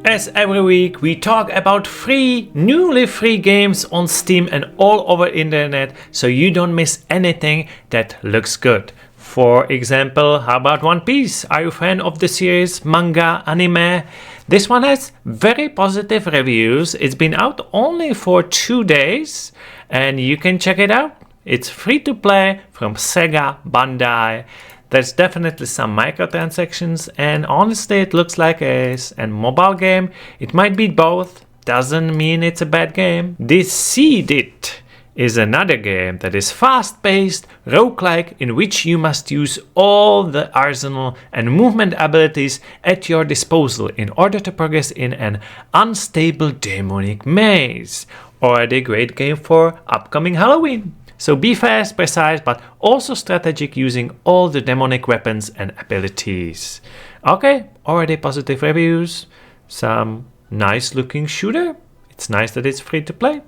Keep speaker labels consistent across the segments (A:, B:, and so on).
A: As every week we talk about newly free games on Steam and all over internet, so you don't miss anything that looks good. For example, how about One Piece? Are you a fan of the series, manga, anime? This one has very positive reviews. It's been out only for 2 days and you can check it out. It's free to play from SaGa Bandai. There's definitely some microtransactions and honestly it looks like a mobile game. It might be both, doesn't mean it's a bad game. DECIDIT is another game that is fast-paced, roguelike, in which you must use all the arsenal and movement abilities at your disposal in order to progress in an unstable demonic maze. Already a great game for upcoming Halloween. So be fast, precise, but also strategic using all the demonic weapons and abilities. Okay, already positive reviews. Some nice looking shooter. It's nice that it's free to play.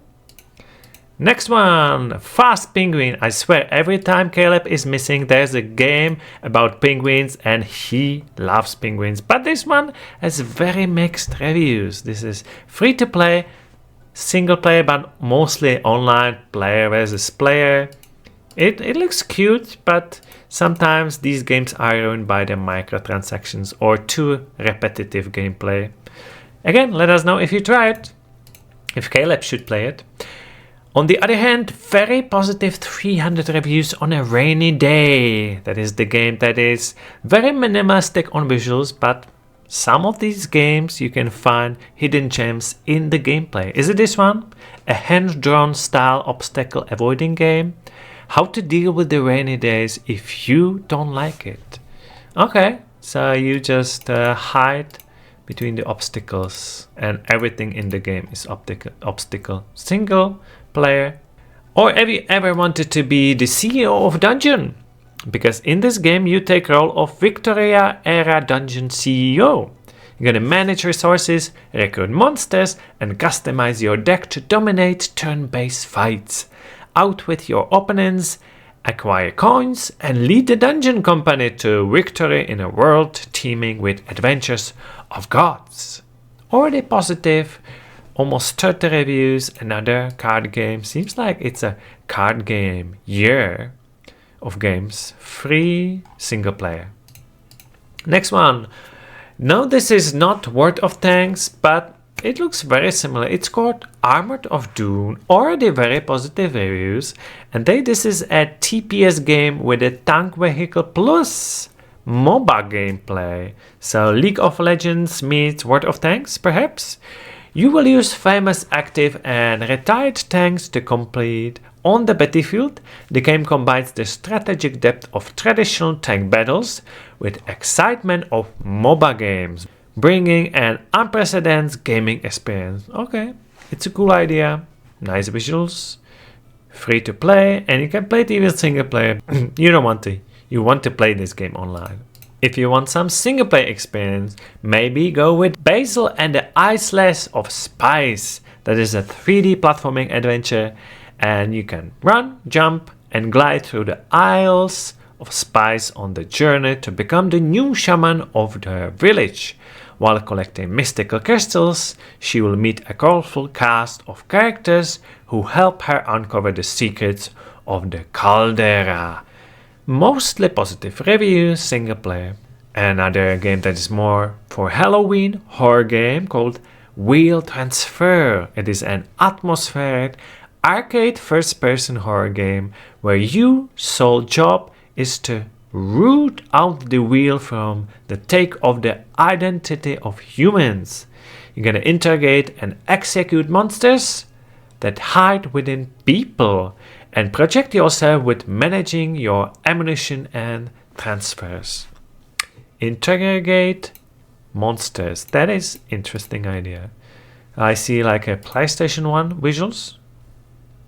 A: Next one, Faaast Penguin. I swear every time Caleb is missing there's a game about penguins and he loves penguins. But this one has very mixed reviews. This is free to play. Single player, but mostly online, player versus player. It looks cute, but sometimes these games are ruined by the microtransactions or too repetitive gameplay. Again, let us know if you try it, if Caleb should play it. On the other hand, very positive 300 reviews on a rainy day. That is the game that is very minimalistic on visuals, but some of these games you can find hidden gems in the gameplay. Is it this one? A hand-drawn style obstacle avoiding game? How to deal with the rainy days if you don't like it. Okay, so you just hide between the obstacles and everything in the game is obstacle. Single player. Or have you ever wanted to be the CEO of Dungeon? Because in this game you take role of Victoria era dungeon CEO. You're gonna manage resources, recruit monsters and customize your deck to dominate turn-based fights. Outwit your opponents, acquire coins and lead the dungeon company to victory in a world teeming with adventures of gods. Already positive, almost 30 reviews, another card game. Seems like it's a card game year of games, free single player. Next one. Now this is not Word of Tanks, but it looks very similar. It's called Armored of Doom, already very positive reviews. And this is a TPS game with a tank vehicle plus MOBA gameplay. So League of Legends meets World of Tanks, perhaps? You will use famous active and retired tanks to complete on the battlefield. The game combines the strategic depth of traditional tank battles with excitement of MOBA games, bringing an unprecedented gaming experience. Okay, it's a cool idea, nice visuals, free to play, and you can play it even single player. You don't want to. You want to play this game online. If you want some single player experience, maybe go with Basil and the Isles of Spice. That is a 3D platforming adventure and you can run, jump and glide through the Isles of Spice on the journey to become the new shaman of the village. While collecting mystical crystals, she will meet a colorful cast of characters who help her uncover the secrets of the caldera. Mostly positive reviews, single player. Another game that is more for Halloween, horror game called Wheel Transfer. It is an atmospheric arcade first-person horror game where your sole job is to root out the wheel from the take of the identity of humans. You're gonna interrogate and execute monsters that hide within people and project yourself with managing your ammunition and transfers. Interrogate monsters. That is interesting idea. I see like a PlayStation 1 visuals.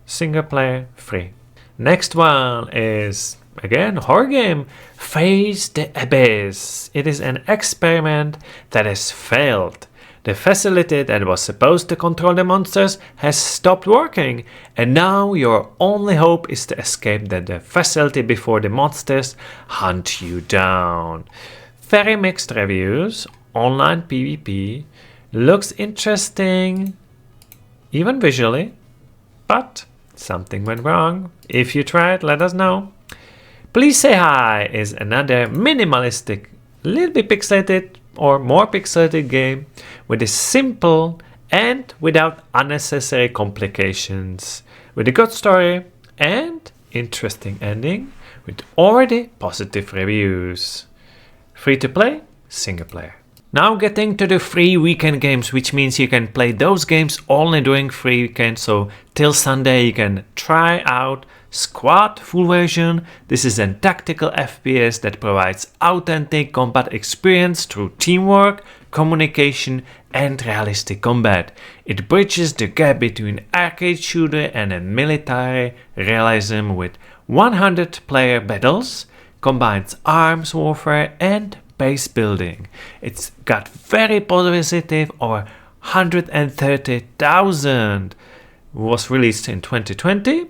A: Single player, free. Next one is again horror game. Face the Abyss. It is an experiment that has failed. The facility that was supposed to control the monsters has stopped working, and now your only hope is to escape the facility before the monsters hunt you down. Very mixed reviews, online PvP, Looks interesting, even visually, but something went wrong. If you tried, let us know. Please Say Hi is another minimalistic, little bit pixelated or more pixelated game with a simple and without unnecessary complications, with a good story and interesting ending with already positive reviews. Free to play, single player. Now getting to the free weekend games, which means you can play those games only during free weekend. So till Sunday you can try out Squad full version. This is a tactical FPS that provides authentic combat experience through teamwork, communication and realistic combat. It bridges the gap between arcade shooter and a military realism with 100 player battles, combines arms warfare and base building. It's got very positive, over 130,000. Was released in 2020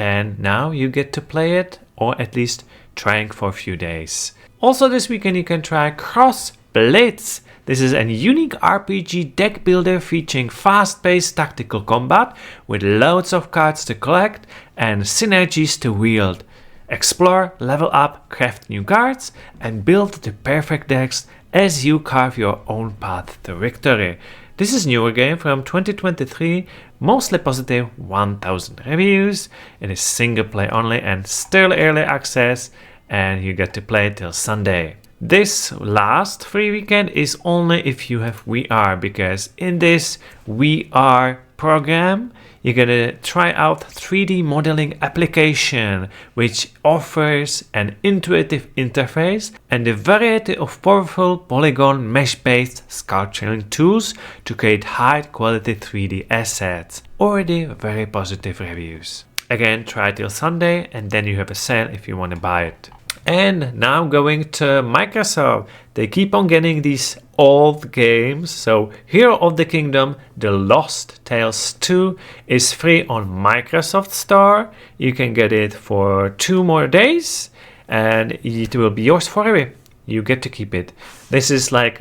A: and now you get to play it, or at least trying for a few days. Also this weekend you can try Cross Blitz. This is a unique RPG deck builder featuring fast-paced tactical combat with loads of cards to collect and synergies to wield. Explore, level up, craft new cards and build the perfect decks as you carve your own path to victory. This is a newer game from 2023, mostly positive, 1000 reviews. It is single play only and still early access, and you get to play till Sunday. This last free weekend is only if you have VR, because in this VR program you're gonna try out 3D modeling application, which offers an intuitive interface and a variety of powerful polygon mesh-based sculpturing tools to create high-quality 3D assets. Already very positive reviews. Again, try till Sunday and then you have a sale if you want to buy it. And now going to Microsoft. They keep on getting these old games. So Hero of the Kingdom, The Lost Tales 2 is free on Microsoft Store. You can get it for 2 more days and it will be yours forever. You get to keep it. This is like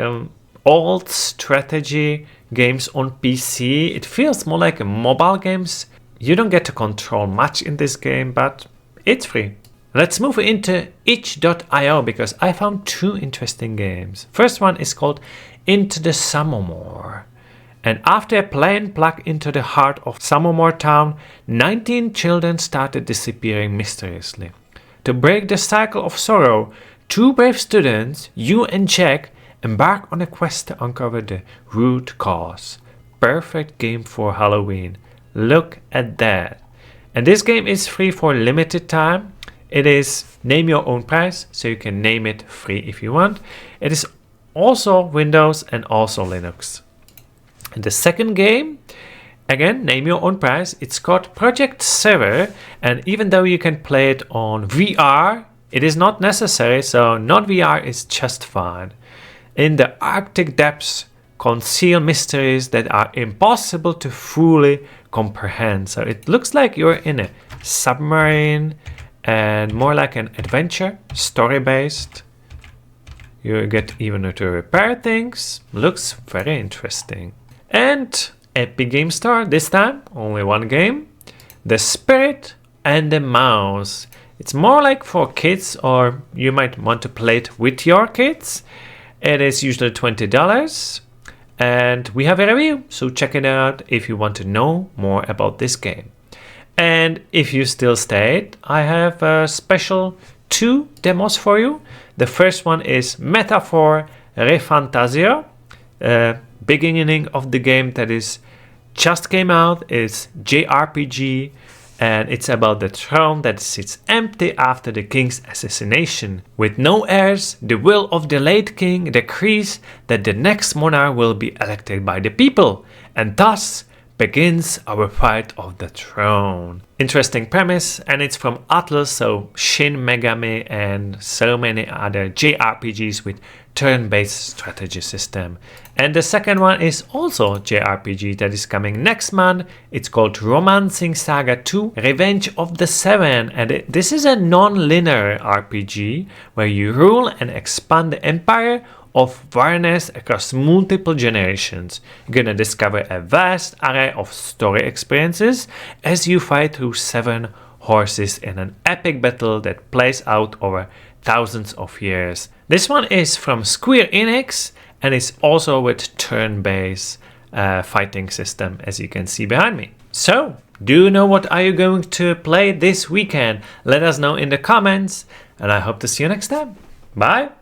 A: old strategy games on PC. It feels more like a mobile games. You don't get to control much in this game, but it's free. Let's move into itch.io because I found 2 interesting games. First one is called Intop Samomor. And after a plane plunged into the heart of Samomor town, 19 children started disappearing mysteriously. To break the cycle of sorrow, 2 brave students, Yu and Jack, embark on a quest to uncover the root cause. Perfect game for Halloween. Look at that. And this game is free for limited time. It is name your own price, so you can name it free if you want. It is also Windows and also Linux. And the second game, again, name your own price. It's called Project Sever, and even though you can play it on VR, it is not necessary, so not VR is just fine. In the Arctic depths, conceal mysteries that are impossible to fully comprehend. So it looks like you're in a submarine, and more like an adventure, story-based. You get even to repair things. Looks very interesting. And Epic Game Store, this time, only one game. The Spirit and the Mouse. It's more like for kids, or you might want to play it with your kids. It is usually $20. And we have a review, so check it out if you want to know more about this game. And if you still stayed, I have a special 2 demos for you. The first one is Metaphor ReFantazio, beginning of the game that is just came out. It's JRPG and it's about the throne that sits empty after the king's assassination. With no heirs, the will of the late king decrees that the next monarch will be elected by the people, and thus begins our fight of the throne. Interesting premise, and it's from Atlas, so Shin Megami and so many other JRPGs with turn-based strategy system. And the second one is also JRPG that is coming next month. It's called Romancing Saga 2 Revenge of the Seven, and this is a non-linear RPG where you rule and expand the empire of awareness across multiple generations. You're gonna discover a vast array of story experiences as you fight through 7 horses in an epic battle that plays out over thousands of years. This one is from Square Enix and is also with turn-based fighting system, as you can see behind me. So, do you know what are you going to play this weekend? Let us know in the comments, and I hope to see you next time. Bye!